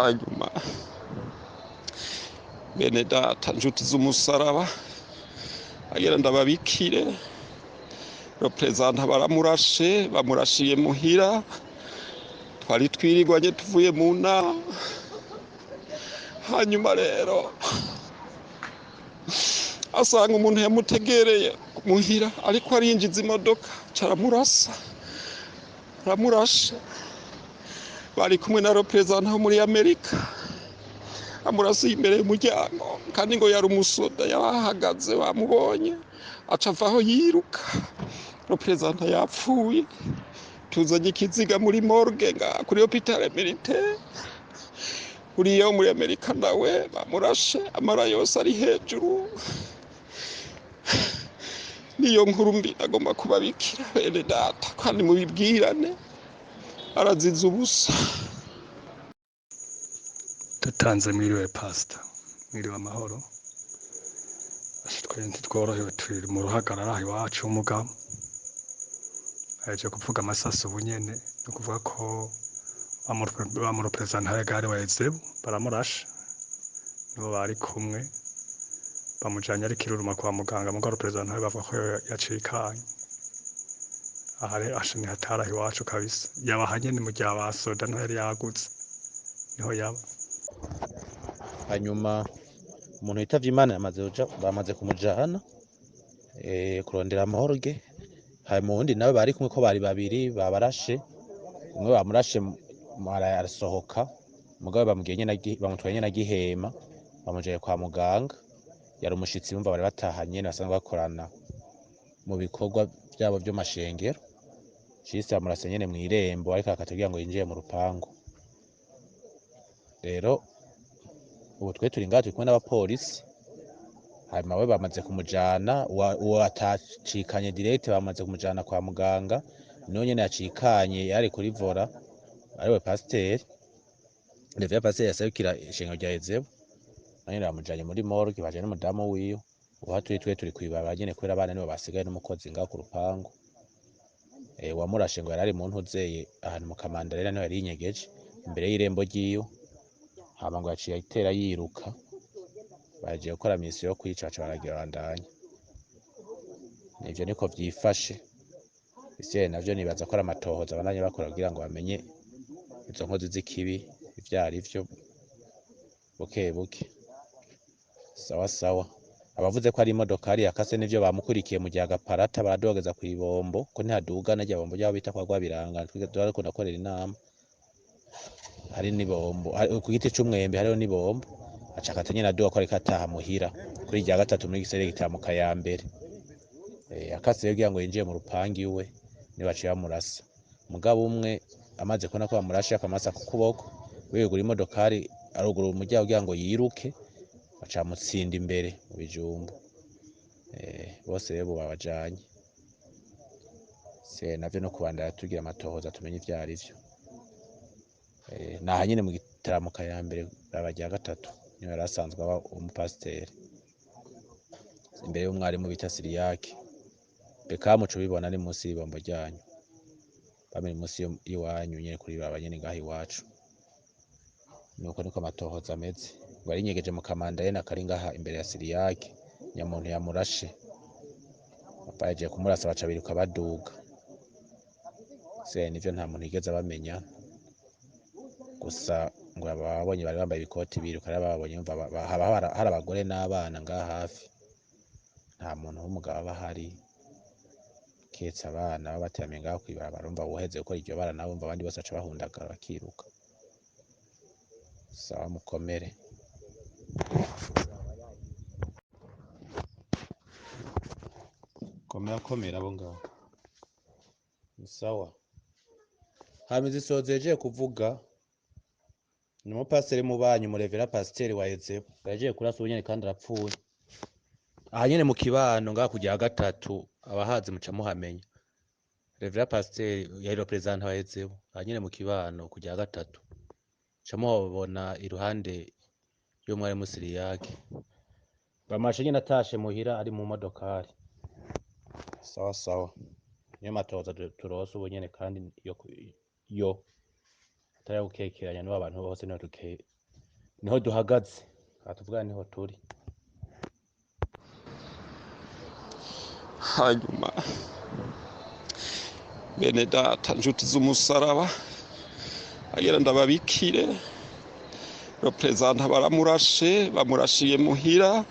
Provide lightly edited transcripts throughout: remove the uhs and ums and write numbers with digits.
hanyuma bene data nshuti z'umusaraba agira ndababikire representa baramurashe bamurashiye muhira twari twirirwanye tuvuye mu nama hanyuma rero asanga umuntu yamutegereye muhira ariko arinjiza imodoka caramurasa aramurashe bari kumwe na representa wo muri Amerika amurasiye imbere y'umuryango kandi ngo yari umusoda yarahagaze bamubonye aca avaho yiruka representa yapfuye tuzanye ikiziga muri morgue kuri hôpital militaire uriyo muri Amerika nawe bamurashe amara yose ari hejuru niyo nkuru mbi agomba kubabikira bene data kandi mubibwirane araziza ubusa. Dutanze mwiriwe pastor mwiriwe amahoro twari tworohewe turi mu ruhagarara iwacu umugabo aje kuvuga amasasu bunyene no kuvuga ko bamurepresenta gare wa EUSEBU baramurashe nibo bari kumwe bamujanye ari kiruruma kwa muganga mugo representa bavuga ko yacikanye ahare ashini hatara iwacu kabisa yabahanye ni mu gihe Abasoda no yari yagutse niho yaba. Hanyuma umuntu yitavye Imana bamaze kumujana kurondera amahoro ge hanyuma uwundi nawe bari kumwe ko bari babiri babarashe umwe bamurashe arasohoka mugabe bamutwaye nyene Gihema bamujeye kwa muganga yari umushitsi bumva bari batahanye basanzwe bakorana mu bikorwa byabo byo mashengero cise amurase nyene mw'irembo ariko akatubwira ngo yinjiye mu rupangu. Rero ubu twe turi ngaho turi kumwe n'abapolisi hanyuma we bamaze kumujana uwo atacikanye direct bamaze kumujana kwa muganga niyo nyene yacikanye yari kuri vora ariwe pasiteri Rev pasiteri yasabikira ishengero rya EUSEBU nanyene bamujanye muri morgue baje n'umudamu wiwe ubu twe turi kwibaba nyene kubera abana nibo basigaye n'umukozi ngaho ku rupangu wamurashe ngo yarari mu ntuzeye ahantu mu Kamanda rero niho yari yinyegeje imbere y'irembo ryiwe hama ngo yaciye itera yiruka bagiye gukora misiyo yo kwicaca baragira bandanya nivyo niko vyifashe ise navyo nibaza ko ari amatohoza abandanye bakora kugira ngo bamenye izo nkozi z'ikibi ivyari vyo buke buke sawa sawa. Abavuze ko ari imodokari yakase nivyo bamukurikiye mu gihe agaparata baradogeza ku ibombo ko ntihaduga najya bombo ryabo bita kwa Rwabiranga twari ko nakorera inama hari nibombo ku giti c'umwembe hariho nibombo acakata nyene aduga ko ariko ataha muhira kuri rya gatatu muri gisere gitamuka ya mbere akase kugira ngo yinjiye mu rupangi iwe niba aciye bamurasa mugabo umwe amaze kubona ko bamurashe akamasa ku kuboko wegura imodokari arugura umuryango kugira ngo yiruke aca mutsinda imbere mu bijumbu bose rero babajanye se navyo no kubandara tugira amatohoza tumenye ivyari vyo naha nyene mu gitaramuka ya mbere babajya gatatu niyo yarasanzwe aba umupasiteri imbere y'umwarimu bita Siriyake beka muco bibona ni munsi y'ibombo ryanyu bamwe munsi y'iwanyu nyene kuri babanyene ngaho iwacu nuko niko amatohoza ameze ngo ari nyegeje mu Kamanda yena kari ngaha imbere ya Siriyake nyamuntu yamurashe baje kumurasa baca biruka baduga se nivyo nta muntu yigeze bamenya gusa ngo ababonye bari bambaye ibikoti biruka babonye hari abagore n'abana ngaha hafi nta muntu w'umugabo bahari ketse abana babateramiye ngaho kwibarabara umva woheze gukora iryo bara nabo umva abandi bose aca bahundagara bakiruka sawa mukomere. Komera abo ngaho sawa. Hamize isozeje kuvuga ni umupasiteri mu banyu murevera pasiteri wa EUSEBU yagiye kurasa ubunyene kandi arapfuye aha nyene mu kibano ngaho kujya gatatu abahazi muca muhamenya revera pasiteri yari representa wa EUSEBU aha nyene mu kibano kujya gatatu ca mubona iruhande y'umwari Musiriyake bamashe nyene atashe muhira ari mu modokari sawa sawa niyo matoza turose ubunyene kandi yo atari gukekeranya n'abo bantu bose niho duhagaze tuvuga niho turi. Hanyuma bene data nshuti z'umusaraba agira ndababikire representa baramurashe bamurashiye muhira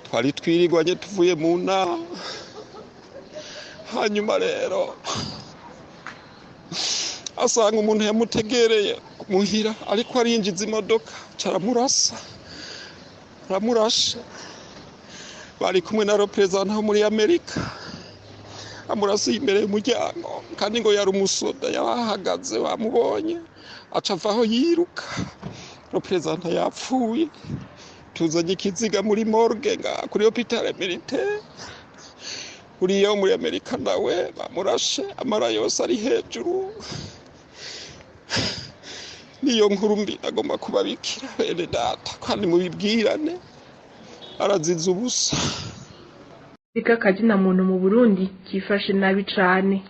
twari twirirwanye tuvuye mu nama. Hanyuma rero asanga umuntu yamutegereye muhira ariko arinjiza imodoka aramurasha bari kumwe na representa wo muri Amerika amurasiye imbere y'umuryango kandi ngo yari umusoda yahagaze bamubonye aca avaho yiruka. Representa yapfuye tuzanye ikiziga muri morgue kuri hôpital militaire uriyo muri Amerika nawe bamurashe amara yose ari hejuru. Niyo nkuru mbi agomba kubabikira bene data kandi mubibwirane araziza ubusa. Kazina muntu mu Burundi kifashe nabi cane.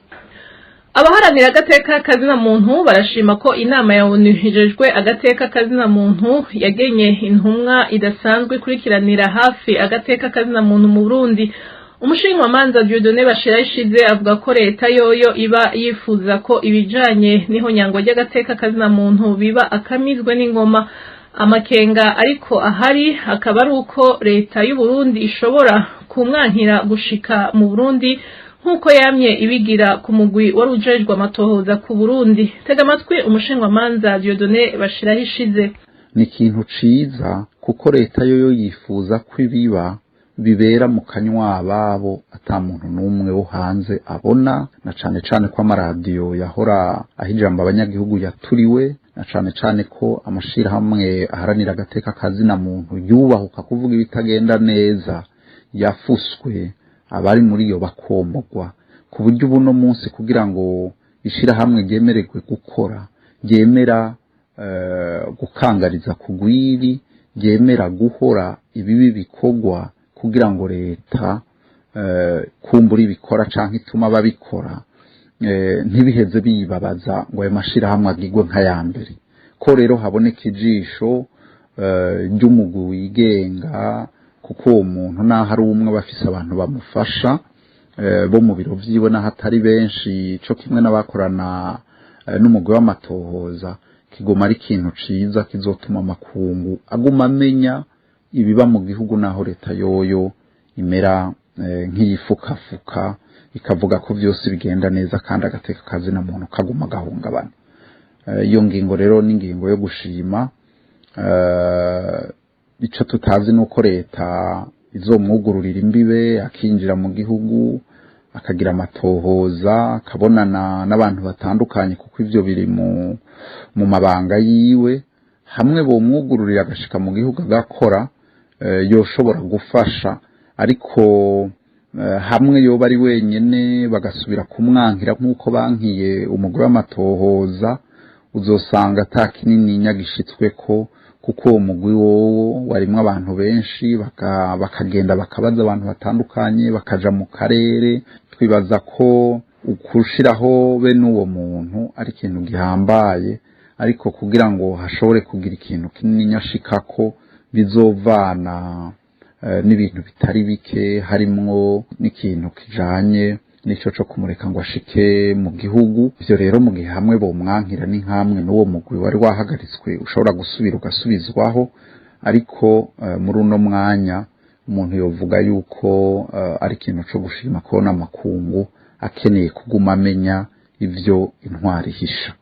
Abaharanira agateka kazina muntu barashima ko inama ya ONU hijejwe agateka kazina muntu yagenye intumwa idasanzwe kurikiranira hafi agateka kazina muntu mu Burundi. Umushingamanza Dieudonné Bashirayishize avuga ko leta yoyo iba yifuza ko ibijanye niho nyangwa ry'agateka kazina muntu biba akamizwe n'ingoma. Amakenga ariko ahari akaba ari uko leta y'u Burundi ishobora kumwankira gushika mu Burundi nkuko yamye ibigira ku mugwi warujejwe amatohoza ku Burundi. Tega amatwi umushingamanza Dieudonné Bashirayishize. Ni ikintu ciza kuko leta yoyo yifuza ko ibiba bibera mu kanywa babo ata muntu numwe wo hanze abona, na cane cane ko amaradiyo yahora ahijamba abanyagihugu yaturiwe, na cane cane ko amashirahamwe aharanira agateka kazina muntu yubahuka kuvuga ibitagenda neza yafuswe, abari muri iyo bakomogwa ku buryo ubu no munsi kugira ngo ishirahamwe ryemererwe gukora ryemera gukangariza kugwiri, ryemera guhora ibibi bikogwa kugira ngo leta kumbura ibikora canke ituma babikora ntibiheze bibabaza ngo ayo mashirahamwe agirwe nk'ayambere. Ko rero haboneka ijisho ry'umugwi wigenga kuko uwo muntu naho ari umwe bafise abantu bamufasha bo mu biro vyiwe naho atari benshi co kimwe n'abakorana n'umugwi w'amatohoza, kigoma ari ikintu ciza kizotuma amakungu aguma amenya ibiba mu gihugu naho leta yoyo imera nk'iyifukafuka ikavuga ko vyose bigenda neza kandi agateka kazina muntu kaguma gahungabana. Iyo ngingo rero ni ingingo yo gushima. Ico tutazi nuko leta izomwugururira imbibe akinjira mu gihugu akagira amatohoza akabonana n'abantu batandukanye kuko ivyo biri mu mabanga yiwe. Hamwe bomwugururira agashika mu gihugu agakora yoshobora gufasha, ariko hamwe yoba ari wenyene bagasubira kumwankira nk'uko bankiye umugwi w'amatohoza, uzosanga ata kinini nyagishitsweko kuko uwo mugwi wowo warimwo abantu benshi bakagenda bakabaza abantu batandukanye bakaja mu karere. Twibaza ko ukushiraho be n'uwo muntu ari ikintu gihambaye, ariko kugira ngo hashobore kugira ikintu kinini nyashikako bizovana n'ibintu bitari bike, harimwo n'ikintu kijanye nico co kumureka ngo ashike mu gihugu. Ivyo rero mu gihe hamwe bomwankira ni nkamwe n'uwo mugwi wari wahagaritswe ushobora gusubira ugasubizwaho, ariko muri uno mwanya umuntu yovuga yuko ari ikintu co gushima kubona amakungu akeneye kuguma amenya ivyo intwari hisha.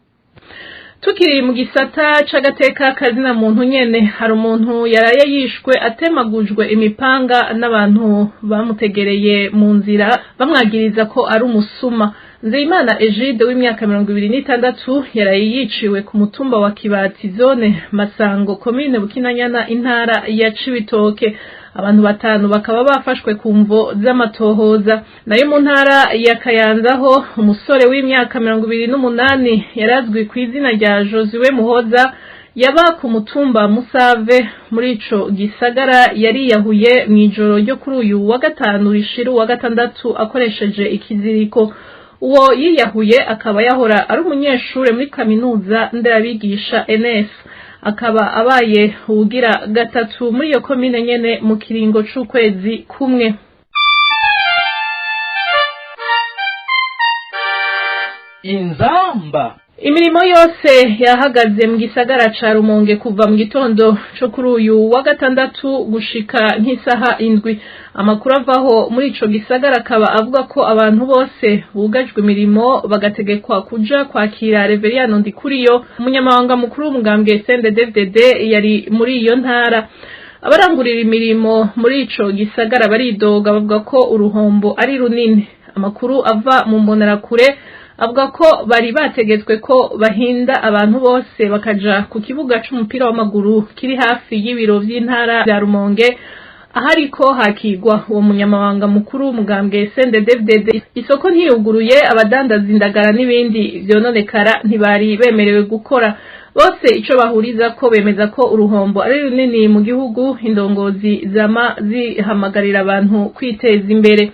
Tukiri mu gisata c'agateka kazina muntu nyene, hari umuntu yaraye yishwe atemagujwe imipanga n'abantu bamutegereye mu nzira bamwagiriza ko ari umusuma. Nzeyimana Egide w'imyaka 26 yaraye yiciwe ku mutumba wa Kibati zone Masango commune Bukinanyana intara ya Cibitoke. Abantu batanu bakaba bafashwe ku mvo z'amatohoza. Nayo mu ntara ya Kayanzaho umusore w'imyaka 28 yarazwi ku izina rya Josue Muhoza yaba ku mutumba Musave muri ico gisagara yari yahuye mwijoro ryo kuri uyu wa gatanu rishiru wa gatandatu akoresheje ikiziriko. uwo yiyahuye akaba yahora ari umunyeshure muri kaminuza nderabigisha NS akaba abaye ugira gatatu muri iyo komine nyene mu kiringo c'ukwezi kumwe. Inzamba Imirimo yose yahagaze mu gisagara ca Rumonge kuva mu gitondo cyo kuri uyu wa gatandatu gushika nk'isaha 7. Amakuru avaho muri ico gisagara akaba avuga ko abantu bose bugajwe imirimo bagategekwa kuja kwakira Reveriyano Ndikuriyo umunyamabanga mukuru w'umugambwe CNDD-FDD yari muri iyo ntara. Abarangurira imirimo muri ico gisagara baridoga bavuga ko uruhombo ari runini. Amakuru ava mu mbonerakure avuga ko bari bategetswe ko bahinda abantu bose bakaja ku kibuga c'umupira w'amaguru kiri hafi y'ibiro vy'intara bya Rumonge ahariko hakigwa uwo munyamabanga mukuru w'umugambwe CNDD-FDD. Isoko ntiyuguruye, abadandaza indagara n'ibindi vyononekara ntibari bemerewe gukora. Bose ico bahuriza ko bemeza ko uruhombo ari runini mu gihugu, indongozi zama zihamagarira abantu kwiteza imbere.